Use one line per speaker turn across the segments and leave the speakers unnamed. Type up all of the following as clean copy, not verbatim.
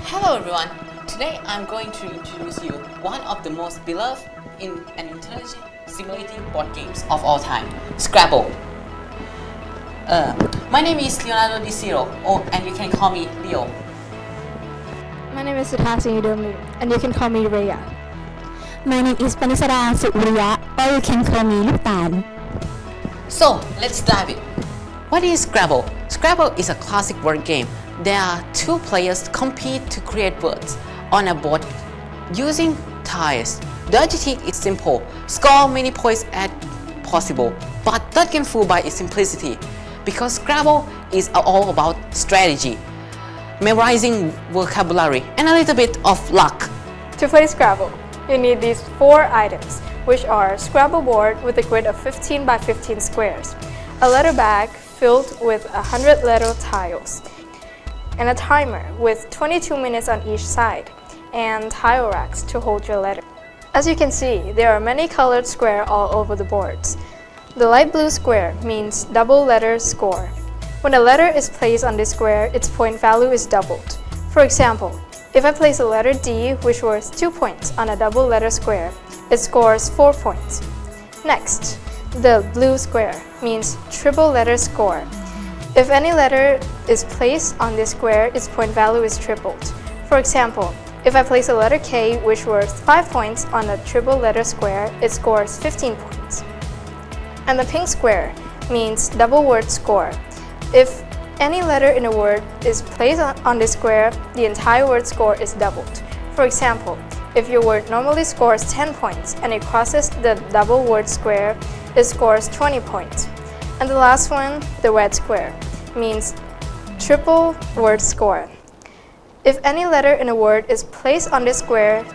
Hello everyone. Today I'm going to introduce you one of the most beloved in and intelligent simulating board games of all time, Scrabble. My name is Leonardo Di Ciro, and you can call me Leo.
My name is Sutasi Udomlu, and you can call me Rhea.
My name is Panisara Suriya, or you can call me Lutan.
So let's dive in. What is Scrabble? Scrabble is a classic word game. There are two players compete to create words on a board using tiles. The objective is simple: score many points as possible, but not get fooled by its simplicity, because Scrabble is all about strategy, memorizing vocabulary, and a little bit of luck.
To play Scrabble, you need these 4 items, which are Scrabble board with a grid of 15 by 15 squares, a letter bag filled with 100 letter tiles, and a timer with 22 minutes on each side, and tile racks to hold your letter. As you can see, there are many colored squares all over the boards. The light blue square means double letter score. When a letter is placed on this square, its point value is doubled. For example, if I place a letter D which worth 2 points on a double letter square, it scores 4 points. Next, the blue square means triple letter score. If any letter is placed on this square, its point value is tripled. For example, if I place a letter K which worth 5 points on a triple letter square, it scores 15 points. And the pink square means double word score. If any letter in a word is placed on this square, the entire word score is doubled. For example, if your word normally scores 10 points and it crosses the double word square, it scores 20 points. And the last one, the red square, means triple word score. If any letter in a word is placed on this square,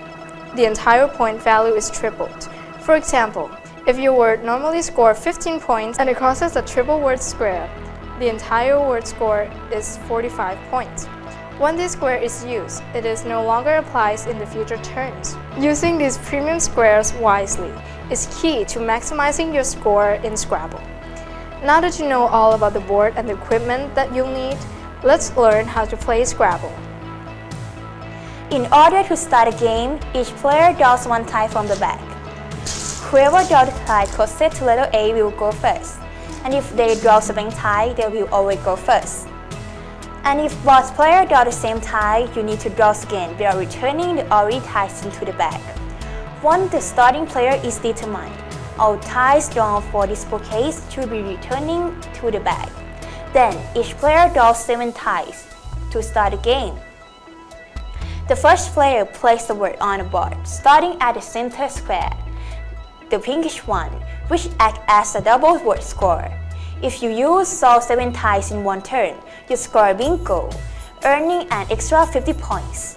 the entire point value is tripled. For example, if your word normally scores 15 points and it crosses a triple word square, the entire word score is 45 points. When this square is used, it is no longer applies in the future turns. Using these premium squares wisely is key to maximizing your score in Scrabble. Now that you know all about the board and the equipment that you'll need, let's learn how to play Scrabble.
In order to start a game, each player draws 1 tile from the bag. Whoever draws the tile closest to letter A will go first, and if they draw the blank tile, they will always go first. And if both players draw the same tile, you need to draw again without returning the already tiles into the bag. Once the starting player is determined, all tiles drawn for this case should be returning to the bag. Then each player draws 7 tiles to start the game. The first player places the word on the board, starting at the center square, the pinkish one, which acts as a double word score. If you use all 7 tiles in one turn, you score bingo, earning an extra 50 points.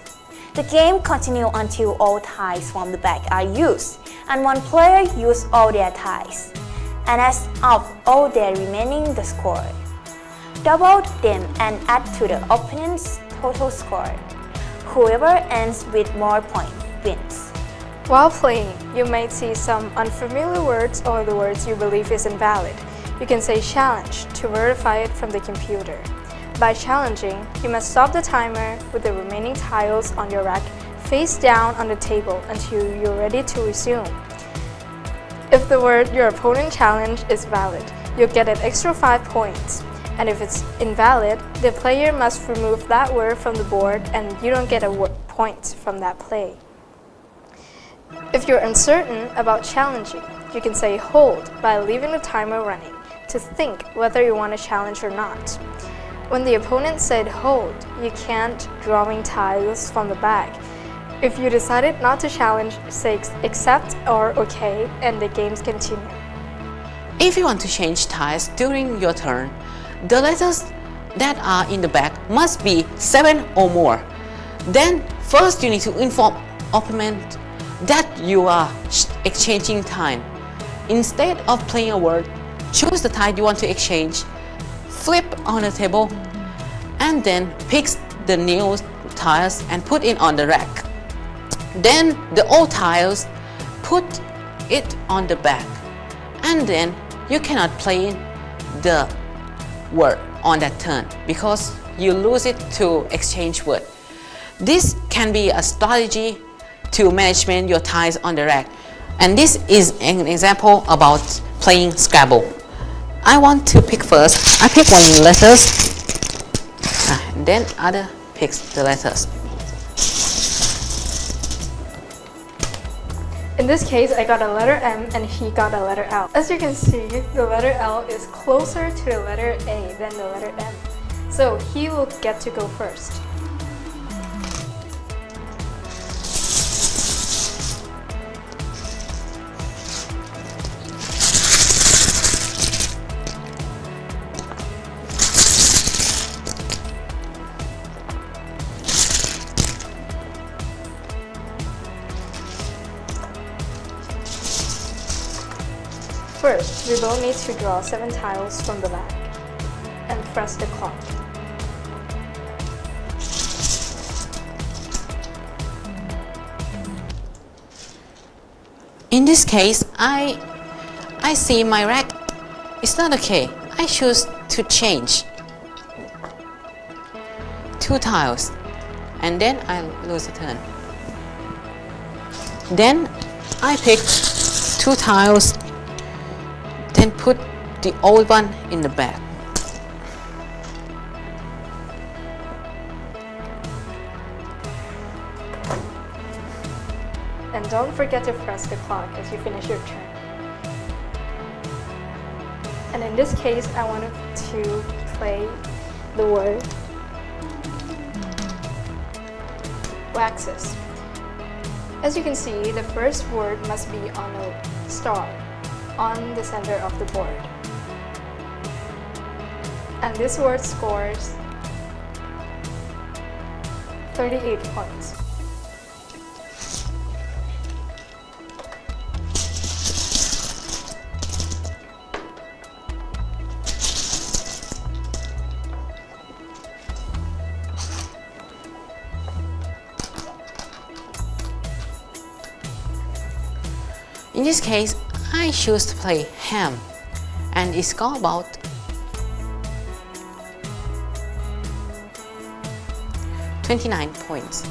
The game continues until all tiles from the bag are used, and one player uses all their tiles, and adds up all their remaining the score. Double them and add to the opponent's total score. Whoever ends with more points wins.
While playing, you might see some unfamiliar words or the words you believe is invalid. You can say challenge to verify it from the computer. By challenging, you must stop the timer with the remaining tiles on your rack face down on the table until you're ready to resume. If the word your opponent challenged is valid, you'll get an extra 5 points. And if it's invalid, the player must remove that word from the board and you don't get a point from that play. If you're uncertain about challenging, you can say hold by leaving the timer running to think whether you want to challenge or not. When the opponent said hold, you can't drawing tiles from the bag. If you decided not to challenge, say accept or okay, and the games continue.
If you want to change tiles during your turn, the letters that are in the bag must be 7 or more. Then first you need to inform opponent that you are exchanging time. Instead of playing a word, choose the tile you want to exchange, flip on the table, and then pick the new tiles and put it on the rack. Then the old tiles, put it on the bag, and then you cannot play the word on that turn because you lose it to exchange word. This can be a strategy to management your tiles on the rack. And this is an example about playing Scrabble. I want to pick first. I pick one letters, and then other picks the letters.
In this case, I got a letter M and he got a letter L. As you can see, the letter L is closer to the letter A than the letter M. So he will get to go first. First, we will need to draw 7 tiles from the back and press the clock.
In this case, I see my rack is not okay. I choose to change 2 tiles, and then I lose a turn. Then I pick 2 tiles, then put the old one in the back.
And don't forget to press the clock as you finish your turn. And in this case, I wanted to play the word waxes. As you can see, the first word must be on a star on the center of the board. And this word scores 38 points.
In this case, I choose to play ham, and it score about 29 points.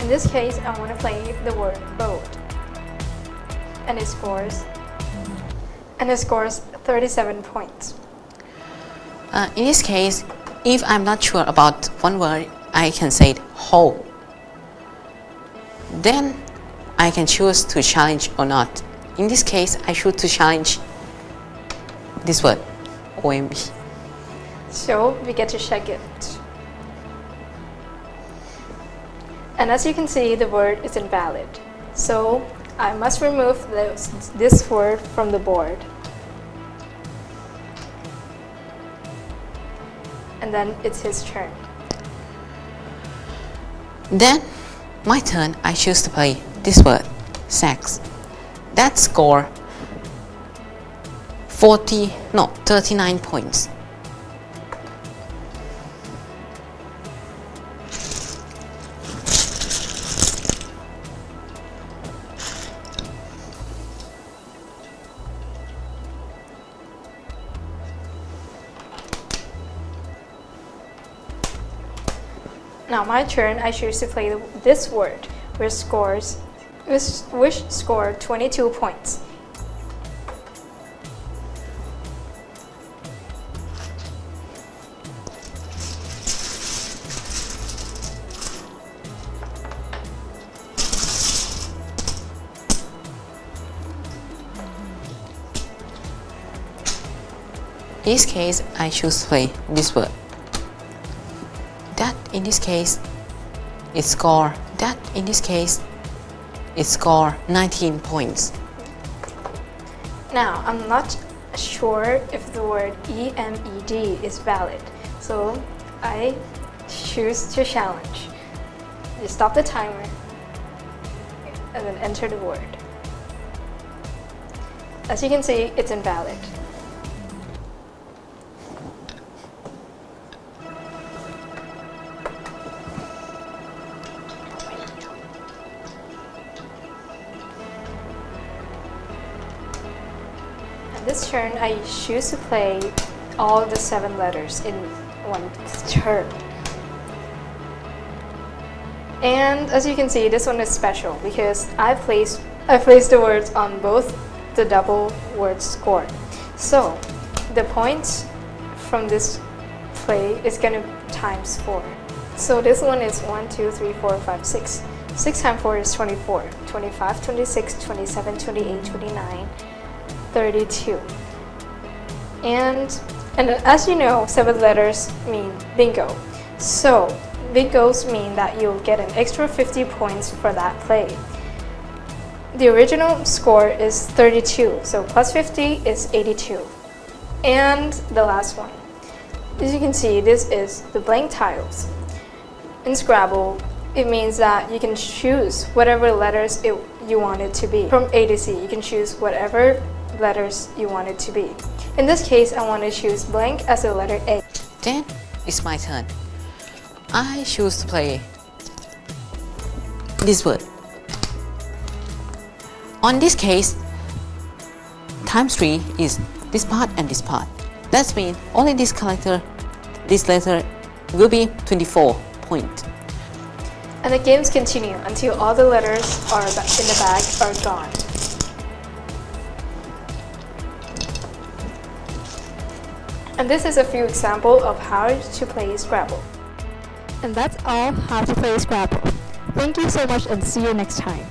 In this case, I want to play the word boat. And it scores 37 points.
In this case, if I'm not sure about one word, I can say whole. Then I can choose to challenge or not. In this case, I choose to challenge this word, OMB.
So we get to check it. And as you can see, the word is invalid. So I must remove this word from the board. And then it's his turn.
Then, my turn, I choose to play this word, sax. That score 39 points.
Now my turn, I choose to play this word, which scored 22 points.
In this case, I choose to play this word. That in this case, it score. That in this case, it score 19 points.
Now, I'm not sure if the word EMED is valid, so I choose to challenge. You stop the timer. and then enter the word. As you can see, it's invalid. And this turn, I choose to play all the 7 letters in one turn. And as you can see, this one is special because I placed the words on both the double word score. So the points from this play is going to times 4. So this one is 1, 2, 3, 4, 5, 6. 6 times 4 is 24. 25, 26, 27, 28, 29, 32. And as you know, 7 letters mean bingo. So bingos mean that you'll get an extra 50 points for that play. The original score is 32, so plus 50 is 82. And the last one. As you can see, this is the blank tiles. In Scrabble, it means that you can choose whatever letters you want it to be. From A to Z, you can choose whatever letters you want it to be. In this case, I want to choose blank as the letter A.
Then it's my turn. I choose to play this word. On this case, times 3 is this part and this part. That means only this letter will be 24 points.
And the games continue until all the letters in the bag are gone. And this is a few examples of how to play Scrabble.
And that's all how to play Scrabble. Thank you so much and see you next time.